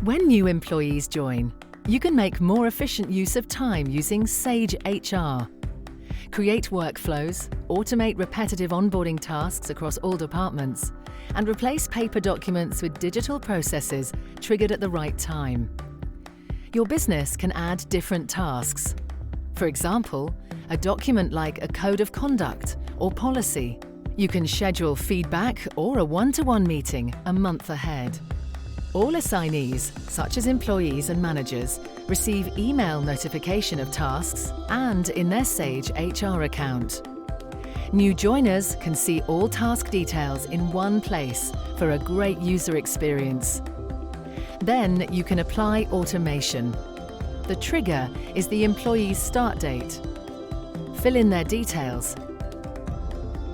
When new employees join, you can make more efficient use of time using Sage HR. Create workflows, automate repetitive onboarding tasks across all departments, and replace paper documents with digital processes triggered at the right time. Your business can add different tasks. For example, a document like a code of conduct or policy. You can schedule feedback or a one-to-one meeting a month ahead. All assignees, such as employees and managers, receive email notification of tasks and in their Sage HR account. New joiners can see all task details in one place for a great user experience. Then you can apply automation. The trigger is the employee's start date. Fill in their details,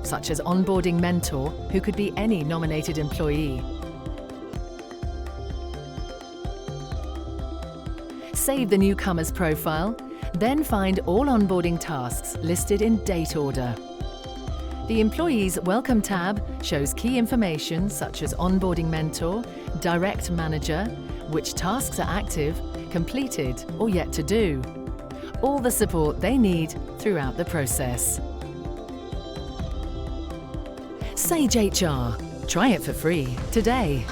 such as onboarding mentor, who could be any nominated employee. Save the newcomer's profile, then find all onboarding tasks listed in date order. The Employee's Welcome tab shows key information such as onboarding mentor, direct manager, which tasks are active, completed or yet to do. All the support they need throughout the process. Sage HR. Try it for free today.